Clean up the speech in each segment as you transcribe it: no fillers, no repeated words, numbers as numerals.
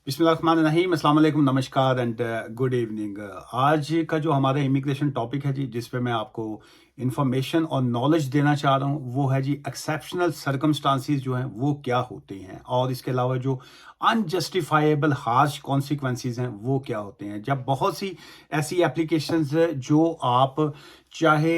बिस्मिल्लाहिर्रहमानिर्रहीम, अस्सलाम वालेकुम, नमस्कार एंड गुड इवनिंग। आज का जो हमारा इमिग्रेशन टॉपिक है जी, जिस पे मैं आपको इंफॉर्मेशन और नॉलेज देना चाह रहा हूँ, वो है जी एक्सेप्शनल सर्कमस्टांसिस जो हैं वो क्या होते हैं, और इसके अलावा जो अनजस्टिफाइबल हार्श कॉन्सिक्वेंसेस हैं वो क्या होते हैं। जब बहुत सी ऐसी एप्लीकेशंस जो आप चाहे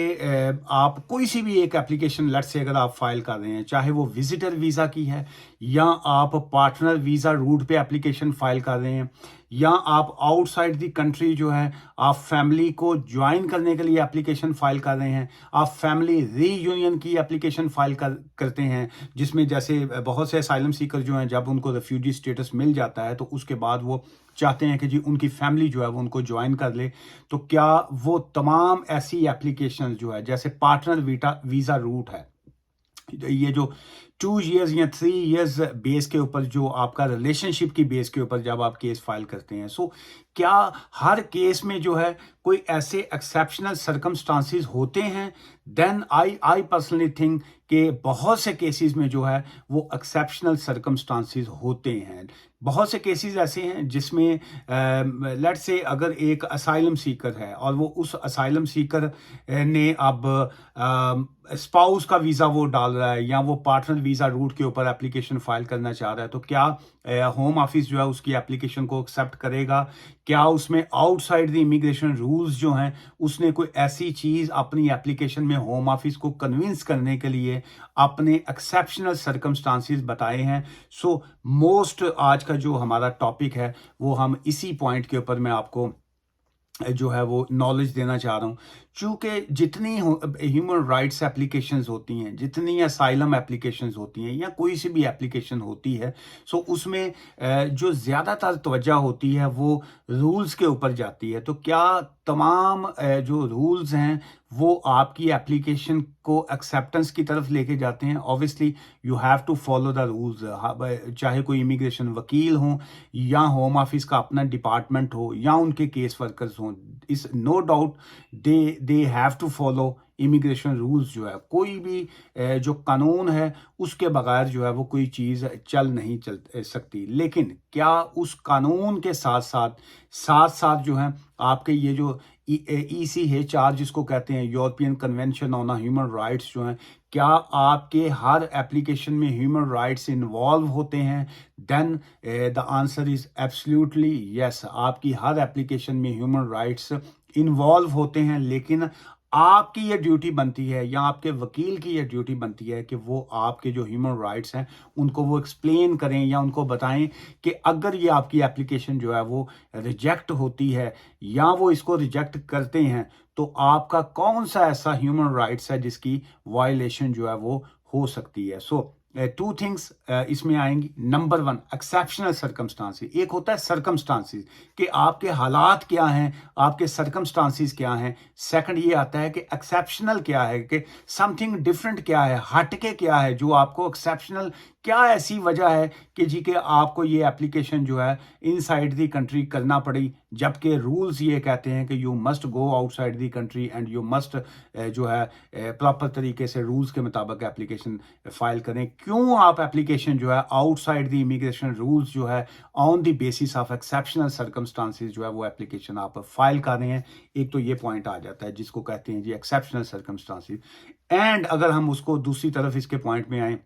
आप कोई सी भी एक एप्लीकेशन लेट्स से अगर आप फाइल कर रहे हैं, चाहे वो विजिटर वीज़ा की है या आप पार्टनर वीज़ा रूट पे एप्लीकेशन फाइल कर रहे हैं, या आप आउटसाइड दी कंट्री जो है आप फैमिली को ज्वाइन करने के लिए एप्लीकेशन फाइल कर रहे हैं, आप फैमिली रीयूनियन की एप्लीकेशन फाइल करते हैं, जिसमें जैसे बहुत से असाइलम सीकर जो हैं जब उनको रेफ्यूजी स्टेटस मिल जाता है तो उसके बाद वो चाहते हैं कि जी उनकी फैमिली जो है वो उनको ज्वाइन कर ले। तो क्या वो तमाम ऐसी एप्लीकेशन जो है जैसे पार्टनर वीज़ा रूट है, ये जो 2 इयर्स या 3 इयर्स बेस के ऊपर जो आपका रिलेशनशिप की बेस के ऊपर जब आप केस फाइल करते हैं, सो क्या हर केस में जो है कोई ऐसे एक्सेप्शनल सर्कमस्टांसिस होते हैं? देन आई पर्सनली थिंक कि बहुत से केसेस में जो है वो एक्सेप्शनल सर्कमस्टांसिस होते हैं। बहुत से केसेस ऐसे हैं जिसमें लेट्स से अगर एक असाइलम सीकर है और वो उस असाइलम सीकर ने अब स्पाउस का वीज़ा वो डाल रहा है या वो पार्टनर वीज़ा रूट के ऊपर एप्लीकेशन फाइल करना चाह रहा है, तो क्या होम ऑफिस जो है उसकी एप्लीकेशन को एक्सेप्ट करेगा? क्या उसमें आउटसाइड द इमिग्रेशन रूल्स जो हैं उसने कोई ऐसी चीज़ अपनी एप्लीकेशन में होम ऑफिस को कन्विंस करने के लिए अपने एक्सेप्शनल सर्कमस्टांसिस बताए हैं? सो मोस्ट आज का जो हमारा टॉपिक है वो हम इसी पॉइंट के ऊपर मैं आपको जो है वो नॉलेज देना चाह रहा हूँ। चूँकि जितनी ह्यूमन राइट्स एप्लीकेशंस होती हैं, जितनी असाइलम एप्लीकेशंस होती हैं या कोई सी भी एप्लीकेशन होती है, सो उसमें जो ज़्यादातर तवज्जो होती है वो रूल्स के ऊपर जाती है। तो क्या तमाम जो रूल्स हैं वो आपकी एप्लीकेशन को एक्सेप्टेंस की तरफ लेके जाते हैं? Obviously you have to follow the rules, चाहे कोई इमिग्रेशन वकील हो या होम ऑफिस का अपना डिपार्टमेंट हो या उनके केस वर्कर्स हों, is no doubt they have to follow immigration rules. जो है कोई भी जो कानून है उसके बगैर जो है वो कोई चीज़ चल सकती। लेकिन क्या उस कानून के साथ साथ जो है आपके ये जो ECHR जिसको कहते हैं, European convention on human rights जो हैं, क्या आपके हर एप्लीकेशन में ह्यूमन राइट्स इन्वॉल्व होते हैं? Then the answer is absolutely yes. आपकी हर एप्लीकेशन में ह्यूमन राइट्स इन्वॉल्व होते हैं, लेकिन आपकी ये ड्यूटी बनती है या आपके वकील की ये ड्यूटी बनती है कि वो आपके जो ह्यूमन राइट्स हैं उनको वो एक्सप्लेन करें या उनको बताएं कि अगर ये आपकी एप्लीकेशन जो है वो रिजेक्ट होती है या वो इसको रिजेक्ट करते हैं तो आपका कौन सा ऐसा ह्यूमन राइट्स है जिसकी वायलेशन जो है वो हो सकती है। सो 2 थिंग्स इसमें आएंगी। Number 1, exceptional circumstances. एक होता है सर्कमस्टांसिस कि आपके हालात क्या हैं, आपके सर्कमस्टांसिस क्या हैं। सेकंड ये आता है कि एक्सेप्शनल क्या है, कि समथिंग डिफरेंट क्या है, हटके क्या है जो आपको एक्सेप्शनल, क्या ऐसी वजह है कि जी के आपको ये एप्लीकेशन जो है इनसाइड दी कंट्री करना पड़ी, जबकि रूल्स ये कहते हैं कि you must go outside the country and you must जो है प्रॉपर तरीके से रूल्स के मुताबिक एप्लीकेशन फाइल करें। क्यों आप एप्लीकेशन जो है आउटसाइड दी इमिग्रेशन रूल्स जो है on the basis of exceptional circumstances जो है वो एप्लीकेशन आप फाइल कर रहे हैं? एक तो ये पॉइंट आ जाता है जिसको कहते हैं जी एक्सेप्शनल सर्कमस्टांसिस। एंड अगर हम उसको दूसरी तरफ इसके पॉइंट में आए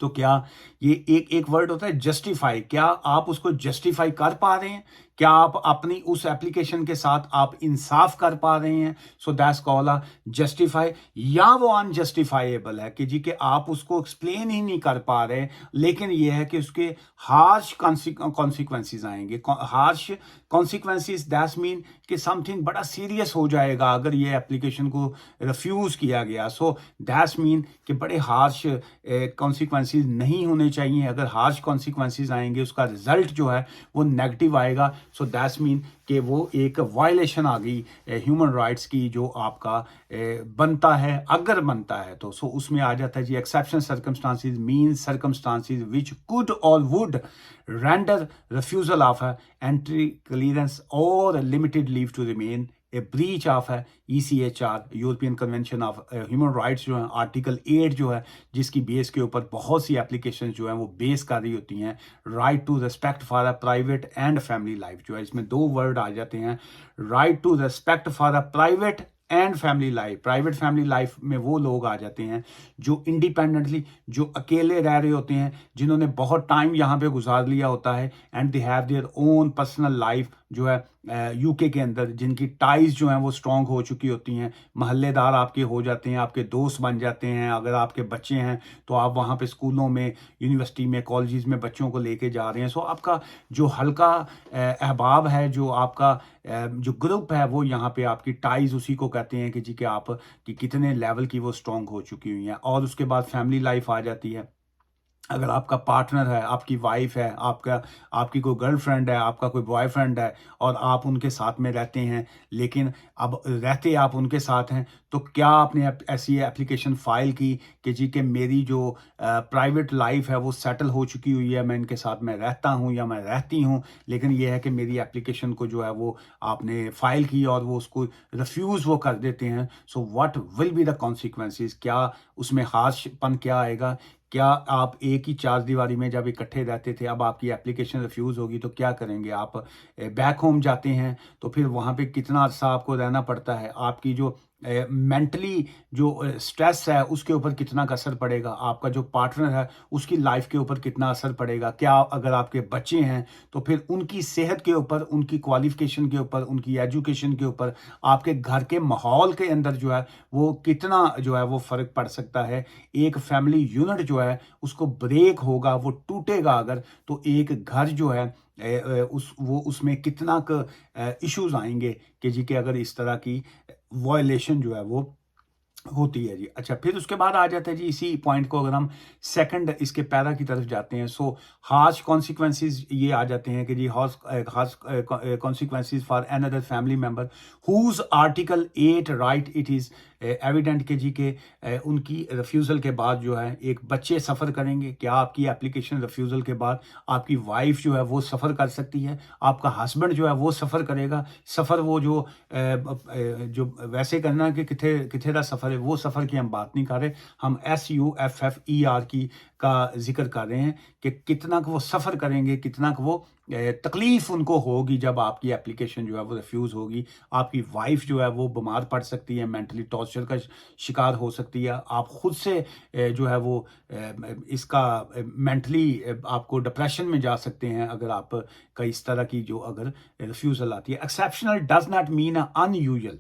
तो क्या ये एक एक वर्ड होता है जस्टिफाई, क्या आप उसको जस्टिफाई कर पा रहे हैं? क्या आप अपनी उस एप्लीकेशन के साथ आप इंसाफ कर पा रहे हैं? So that's called a justify. या वो अनजस्टिफाइएबल है कि जी कि आप उसको एक्सप्लेन ही नहीं कर पा रहे, लेकिन ये है कि उसके हार्श कॉन्सिक्वेंसेस आएंगे। हार्श कॉन्सिक्वेंसेस दैट्स मीन कि समथिंग बड़ा सीरियस हो जाएगा अगर ये एप्लीकेशन को रिफ्यूज किया गया। सो दैट्स मीन कि बड़े हार्श कॉन्सिक्वेंसेस नहीं होने चाहिए। अगर हार्श कॉन्सिक्वेंसेस आएंगे उसका रिजल्ट जो है वो नेगेटिव आएगा। सो दैट्स मीन कि वो एक वायलेशन आ गई ह्यूमन राइट्स की जो आपका बनता है, अगर बनता है तो। सो उसमें आ जाता है जी exceptional circumstances means circumstances which could or would render refusal of entry clearance or limited leave to remain a breach of है ECHR, European convention of human rights जो है, आर्टिकल 8 जो है, जिसकी बेस के ऊपर बहुत सी एप्लीकेशन जो है वो बेस कर रही होती हैं। Right to respect for a private and family life जो है, इसमें दो वर्ड आ जाते हैं, right to respect for a private and family life. Private family life में वो लोग आ जाते हैं जो इंडिपेंडेंटली, जो अकेले रह रहे होते हैं, जिन्होंने बहुत टाइम यहाँ पे गुजार लिया होता है, and they have their own personal life जो है यूके के अंदर, जिनकी टाइज जो हैं वो स्ट्रांग हो चुकी होती हैं, महल्लेदार आपके हो जाते हैं, आपके दोस्त बन जाते हैं। अगर आपके बच्चे हैं तो आप वहाँ पे स्कूलों में, यूनिवर्सिटी में, कॉलेजेस में बच्चों को लेके जा रहे हैं। सो आपका जो हल्का अहबाब है, जो आपका जो ग्रुप है, वो यहाँ पे आपकी टाइज उसी को कहते हैं कि जी कि आप कि कितने लेवल की वो स्ट्रांग हो चुकी हुई हैं। और उसके बाद फैमिली लाइफ आ जाती है। अगर आपका पार्टनर है, आपकी वाइफ है, आपकी कोई गर्लफ्रेंड है, आपका कोई बॉयफ्रेंड है, और आप उनके साथ में रहते हैं, लेकिन अब रहते आप उनके साथ हैं, तो क्या आपने ऐसी एप्लीकेशन फाइल की कि जी कि मेरी जो प्राइवेट लाइफ है वो सेटल हो चुकी हुई है, मैं इनके साथ में रहता हूं या मैं रहती हूं, लेकिन ये है कि मेरी एप्लीकेशन को जो है वो आपने फाइल की और वो उसको रिफ्यूज़ वो कर देते हैं। So what will be the consequences, क्या उसमें हार्शपन क्या आएगा? क्या आप एक ही चार दीवारी में जब इकट्ठे रहते थे, अब आपकी एप्लीकेशन रिफ्यूज़ होगी तो क्या करेंगे? आप बैक होम जाते हैं तो फिर वहाँ पे कितना अर्सा आपको रहना पड़ता है? आपकी जो मेंटली जो स्ट्रेस है उसके ऊपर कितना असर पड़ेगा? आपका जो पार्टनर है उसकी लाइफ के ऊपर कितना असर पड़ेगा? क्या अगर आपके बच्चे हैं तो फिर उनकी सेहत के ऊपर, उनकी क्वालिफिकेशन के ऊपर, उनकी एजुकेशन के ऊपर, आपके घर के माहौल के अंदर जो है वो कितना जो है वो फ़र्क पड़ सकता है? एक फैमिली यूनिट जो है उसको ब्रेक होगा, वो टूटेगा अगर, तो एक घर जो है उसमें कितना इश्यूज आएंगे कि जी कि अगर इस तरह की वायलेशन जो है वो होती है जी। अच्छा, फिर उसके बाद आ जाता है जी, इसी पॉइंट को अगर हम सेकंड इसके पैरा की तरफ जाते हैं, सो हार्श कॉन्सिक्वेंसेस ये आ जाते हैं कि जी harsh consequences for another family member whose article 8 right it is evident के जी के उनकी रिफ्यूज़ल के बाद जो है एक बच्चे सफ़र करेंगे। क्या आपकी एप्लीकेशन रिफ्यूज़ल के बाद आपकी वाइफ जो है वो सफ़र कर सकती है? आपका हस्बैंड जो है वो सफ़र करेगा? सफ़र वो जो वैसे करना कि किथे किथे दा सफ़र है, वो सफ़र की हम बात नहीं कर रहे, हम SUFFER की का जिक्र कर रहे हैं कि कितना वो सफ़र करेंगे, कितना वो तकलीफ़ उनको होगी जब आपकी एप्लीकेशन जो है वो रिफ्यूज़ होगी। आपकी वाइफ जो है वो बीमार पड़ सकती है, मेंटली टॉर्चर का शिकार हो सकती है। आप खुद से जो है वो इसका मेंटली आपको डिप्रेशन में जा सकते हैं अगर आप का इस तरह की जो अगर रिफ्यूज़ल आती है। Exceptional does not mean unusual,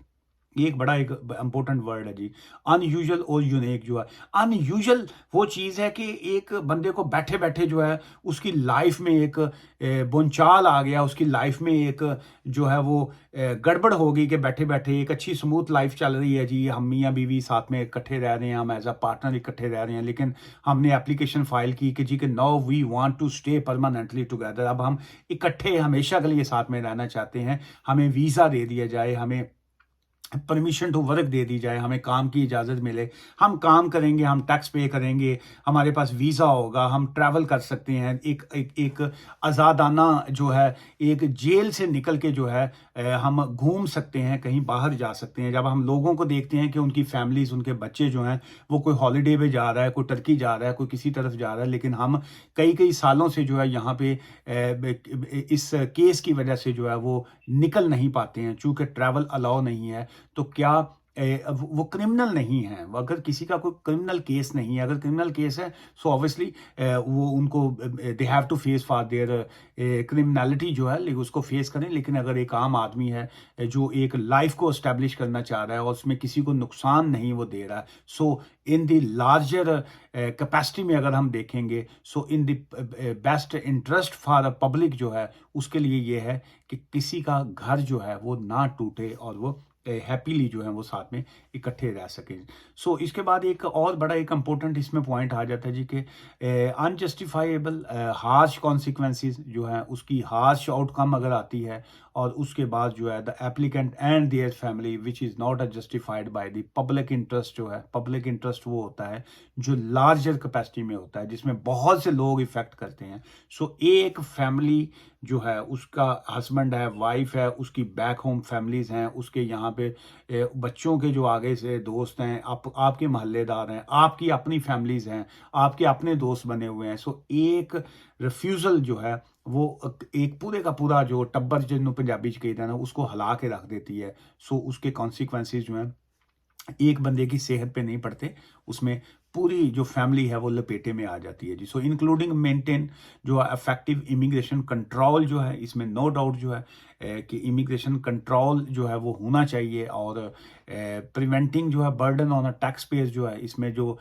ये एक बड़ा एक इंपॉर्टेंट वर्ड है जी। अनयूजुअल और यूनिक जो है, अनयूजुअल वो चीज़ है कि एक बंदे को बैठे बैठे जो है उसकी लाइफ में एक बोंचाल आ गया, उसकी लाइफ में एक जो है वो गड़बड़ हो गई कि बैठे बैठे एक अच्छी स्मूथ लाइफ चल रही है जी, हम मियाँ बीवी साथ में इकट्ठे रह रहे हैं, हम एज अ पार्टनर इकट्ठे रह रहे हैं, लेकिन हमने एप्लीकेशन फाइल की कि जी कि now we want to stay permanently together, अब हम इकट्ठे हमेशा के लिए साथ में रहना चाहते हैं, हमें वीज़ा दे दिया जाए, हमें परमिशन टू वर्क दे दी जाए, हमें काम की इजाज़त मिले, हम काम करेंगे, हम टैक्स पे करेंगे, हमारे पास वीज़ा होगा, हम ट्रैवल कर सकते हैं, एक आज़ादाना जो है, एक जेल से निकल के जो है हम घूम सकते हैं, कहीं बाहर जा सकते हैं। जब हम लोगों को देखते हैं कि उनकी फैमिलीज़, उनके बच्चे जो हैं वो कोई हॉलीडे पे जा रहा है, कोई टर्की जा रहा है, कोई किसी तरफ जा रहा है, लेकिन हम कई कई सालों से जो है यहाँ पे इस केस की वजह से जो है वो निकल नहीं पाते हैं, चूँकि ट्रैवल अलाउ नहीं है। तो क्या अब वो क्रिमिनल नहीं है? अगर किसी का कोई क्रिमिनल केस नहीं है, अगर क्रिमिनल केस है सो ऑब्वियसली वो उनको they have to face for their criminality जो है, लेकिन उसको फेस करें। लेकिन अगर एक आम आदमी है जो एक लाइफ को एस्टेब्लिश करना चाह रहा है और उसमें किसी को नुकसान नहीं वो दे रहा है, so in the larger capacity में अगर हम देखेंगे, so in the best interest for the public जो है, उसके लिए ये है कि किसी का घर जो है वो ना टूटे और वो हैप्पीली जो है वो साथ में इकट्ठे रह सकें। सो इसके बाद एक और बड़ा एक इम्पोर्टेंट इसमें पॉइंट आ जाता है जी कि अनजस्टिफाइबल हार्श कॉन्सिक्वेंसेस जो है, उसकी हार्श आउटकम अगर आती है और उसके बाद जो है the applicant and their family which is not justified by the public interest. जो है पब्लिक इंटरेस्ट वो होता है जो लार्जर कैपेसिटी में होता है, जिसमें बहुत से लोग इफेक्ट करते हैं। सो एक फैमिली जो है उसका हस्बैंड है, वाइफ है, उसकी बैक होम फैमिलीज हैं, उसके यहाँ पे बच्चों के जो आगे से दोस्त हैं, आपके मोहल्लेदार हैं, आपकी अपनी फैमिलीज हैं, आपके अपने दोस्त बने हुए हैं। सो एक रिफ्यूज़ल जो है वो एक पूरे का पूरा जो टब्बर जिन्हों पंजाबी च कहते हैं ना उसको हिला के रख देती है। सो उसके कॉन्सिक्वेंसेज जो हैं एक बंदे की सेहत पे नहीं पड़ते, उसमें पूरी जो फैमिली है वो लपेटे में आ जाती है जी। सो इंक्लूडिंग मेंटेन जो है इफेक्टिव इमिग्रेशन कंट्रोल जो है, इसमें नो डाउट जो है कि इमिग्रेशन कंट्रोल जो है वो होना चाहिए। और प्रिवेंटिंग जो है burden on a tax payer जो है, इसमें जो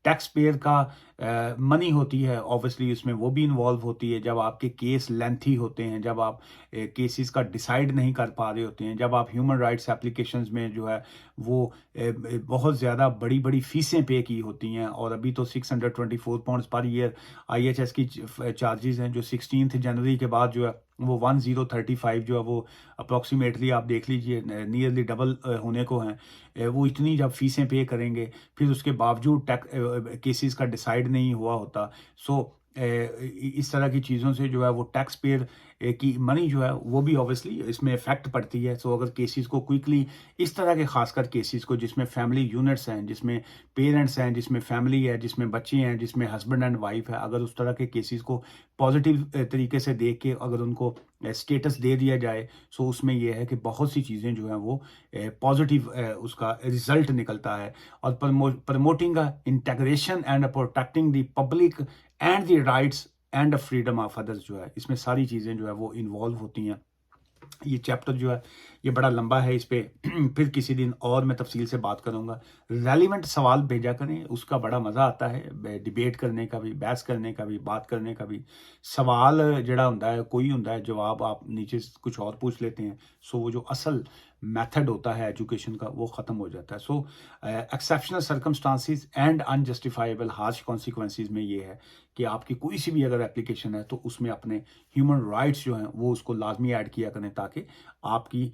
टैक्स पेयर का मनी होती है ऑब्वियसली इसमें वो भी इन्वॉल्व होती है। जब आपके केस लेंथी होते हैं, जब आप केसेस का डिसाइड नहीं कर पा रहे होते हैं, जब आप ह्यूमन राइट्स एप्लीकेशंस में जो है वो बहुत ज़्यादा बड़ी बड़ी फीसें पे की होती हैं। और अभी तो 624 पाउंड्स पर ईयर IHS की चार्जेस हैं, जो 16 जनवरी के बाद जो है वो 1035 जो है वो अप्रॉक्सीमेटली आप देख लीजिए नियरली डबल होने को हैं। वो इतनी जब फीसें पे करेंगे, फिर उसके बावजूद केसेस का डिसाइड नहीं हुआ होता। सो इस तरह की चीज़ों से जो है वो टैक्स पेयर की मनी जो है वो भी ऑब्वियसली इसमें इफेक्ट पड़ती है। सो अगर केसेस को क्विकली, इस तरह के खासकर केसेस को जिसमें फैमिली यूनिट्स हैं, जिसमें पेरेंट्स हैं, जिसमें फैमिली है, जिसमें बच्चे हैं, जिसमें हस्बैंड एंड वाइफ है, अगर उस तरह के केसेस को पॉजिटिव तरीके से देख के अगर उनको स्टेटस दे दिया जाए, सो उसमें यह है कि बहुत सी चीज़ें जो हैं वो पॉजिटिव उसका रिजल्ट निकलता है। और promoting integration and protecting the public and the rights and freedom of others जो है, इसमें सारी चीज़ें जो है वो इन्वॉल्व होती हैं। ये चैप्टर जो है ये बड़ा लंबा है, इस पे फिर किसी दिन और मैं तफसील से बात करूंगा। रेलिवेंट सवाल भेजा करें, उसका बड़ा मज़ा आता है डिबेट करने का भी, बहस करने का भी, बात करने का भी। सवाल जड़ा होता है कोई होता है, जवाब आप नीचे कुछ और पूछ लेते हैं। सो वो जो असल मेथड होता है एजुकेशन का वो ख़त्म हो जाता है। So exceptional circumstances and unjustifiable harsh consequences में ये है कि आपकी कोई सी भी अगर एप्लीकेशन है तो उसमें अपने ह्यूमन राइट्स जो हैं वो उसको लाजमी ऐड किया करें, ताकि आपकी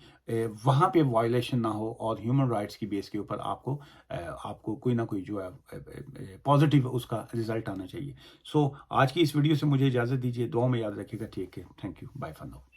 वहाँ पे वायलेशन ना हो और ह्यूमन राइट्स की बेस के ऊपर आपको कोई ना कोई जो है पॉजिटिव उसका रिजल्ट आना चाहिए। सो आज की इस वीडियो से मुझे इजाज़त दीजिए, दुआ में याद रखिएगा। ठीक है, thank you, bye for now.